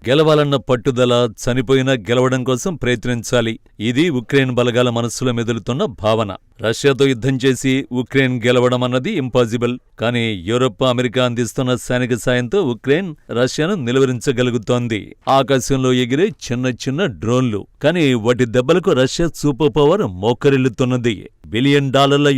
గెలవాలన్న పట్టుదల, చనిపోయినా గెలవడం కోసం ప్రయత్నించాలి. ఇది ఉక్రెయిన్ బలగాల మనస్సులో మెదులుతున్న భావన. రష్యాతో యుద్ధం చేసి ఉక్రెయిన్ గెలవడం అన్నది ఇంపాసిబుల్. కానీ యూరప్, అమెరికా అందిస్తున్న సైనిక సాయంతో ఉక్రెయిన్ రష్యాను నిలువరించగలుగుతోంది. ఆకాశంలో ఎగిరే చిన్న చిన్న డ్రోన్లు. కానీ వాటి దెబ్బలకు రష్యా సూపర్ పవర్ మోకరిల్లుతున్నది. $1 బిలియన్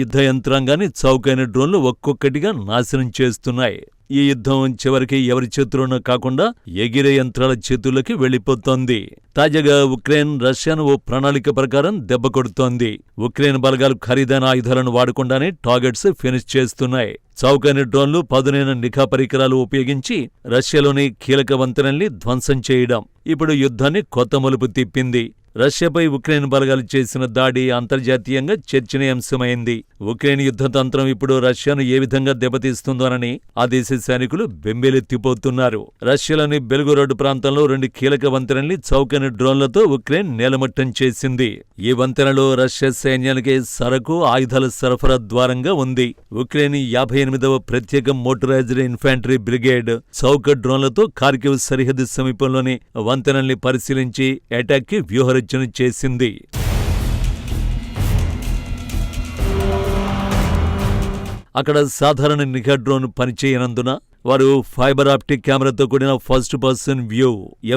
యుద్ధ యంత్రాంగాన్ని చౌకైన డ్రోన్లు ఒక్కొక్కటిగా నాశనం చేస్తున్నాయి. ఈ యుద్ధం చివరికి ఎవరి చేతుల్లోనూ కాకుండా ఎగిరే యంత్రాల చేతుల్లోకి వెళ్లిపోతోంది. తాజాగా ఉక్రెయిన్ రష్యాను ఓ ప్రణాళిక ప్రకారం దెబ్బ కొడుతోంది. ఉక్రెయిన్ బలగాలు ఖరీదైన ఆయుధాలను వాడకుండానే టార్గెట్స్ ఫినిష్ చేస్తున్నాయి. చౌకైన డ్రోన్లు, పదునైన నిఘా పరికరాలు ఉపయోగించి రష్యాలోని కీలక వంతెనల్ని ధ్వంసం చేయడం ఇప్పుడు యుద్ధాన్ని కొత్త మలుపు తిప్పింది. రష్యాపై ఉక్రెయిన్ బలగాలు చేసిన దాడి అంతర్జాతీయంగా చర్చనీయాంశమైంది. ఉక్రెయిన్ యుద్ధతంత్రం ఇప్పుడు రష్యాను ఏ విధంగా దెబ్బతీస్తుందోనని ఆ దేశ సైనికులు బెంబేలెత్తిపోతున్నారు. రష్యాలోని బెల్గోరోడ్ ప్రాంతంలో 2 కీలక వంతెనల్ని చౌకైన డ్రోన్లతో ఉక్రెయిన్ నేలమట్టం చేసింది. ఈ వంతెనలో రష్యా సైన్యానికి సరకు, ఆయుధాల సరఫరా ద్వారంగా ఉంది. ఉక్రెయిన్ 58వ ప్రత్యేక మోటరైజ్డ్ ఇన్ఫాంట్రీ బ్రిగేడ్ చౌక డ్రోన్లతో ఖార్కివ్ సరిహద్దు సమీపంలోని వంతెనల్ని పరిశీలించి అటాక్కి వ్యూహరచన చేసింది. అక్కడ సాధారణ నిఘా డ్రోన్ పనిచేయనందున వారు ఫైబర్ ఆప్టిక్ కెమెరాతో కూడిన first person view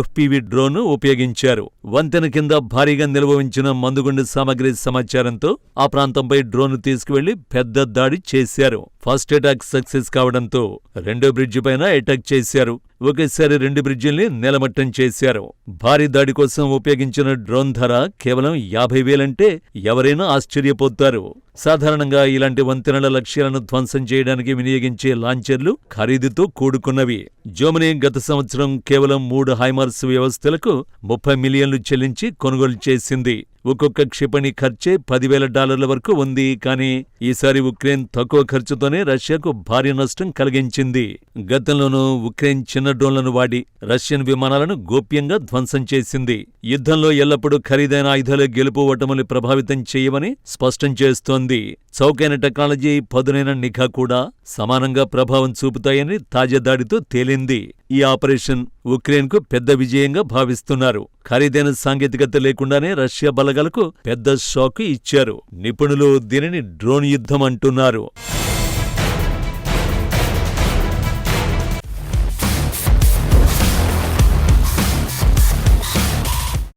FPV drone ఉపయోగించారు. వంతెన కింద భారీగా నిల్వ ఉంచిన మందుగుండు సామగ్రి సమాచారంతో ఆ ప్రాంతంపై డ్రోన్ తీసుకువెళ్లి పెద్ద దాడి చేశారు. ఫస్ట్ అటాక్ సక్సెస్ కావడంతో రెండో బ్రిడ్జి పైన అటాక్ చేశారు. ఒకేసారి 2 బ్రిడ్జిల్ని నేలమట్టం చేశారు. భారీ దాడి కోసం ఉపయోగించిన డ్రోన్ ధర కేవలం 50,000 అంటే ఎవరైనా ఆశ్చర్యపోతారు. సాధారణంగా ఇలాంటి వంతెనల లక్ష్యాలను ధ్వంసం చేయడానికి వినియోగించే లాంచర్లు ఖరీదుతో కూడుకున్నవి. జర్మనీ గత సంవత్సరం కేవలం 3 హైమార్స్ వ్యవస్థలకు $30 మిలియన్లు చెల్లించి కొనుగోలు చేసింది. ఒక్కొక్క క్షిపణి ఖర్చే $10,000 వరకు ఉంది. కానీ ఈసారి ఉక్రెయిన్ తక్కువ ఖర్చుతోనే రష్యాకు భారీ నష్టం కలిగించింది. గతంలోనూ ఉక్రెయిన్ చిన్న డ్రోన్లను వాడి రష్యన్ విమానాలను గోప్యంగా ధ్వంసం చేసింది. యుద్ధంలో ఎల్లప్పుడూ ఖరీదైన ఆయుధాలు గెలుపు ఓటములు ప్రభావితం చేయమని స్పష్టం చేస్తోంది. చౌకైన టెక్నాలజీ, పదునైన నిఘా కూడా సమానంగా ప్రభావం చూపుతాయని తాజా దాడితో తేలింది. ఈ ఆపరేషన్ ఉక్రెయిన్కు పెద్ద విజయంగా భావిస్తున్నారు. ఖరీదైన సాంకేతికత లేకుండానే రష్యా బలగాలకు పెద్ద షాక్ ఇచ్చారు. నిపుణులు దీనిని డ్రోన్ యుద్ధం అంటున్నారు.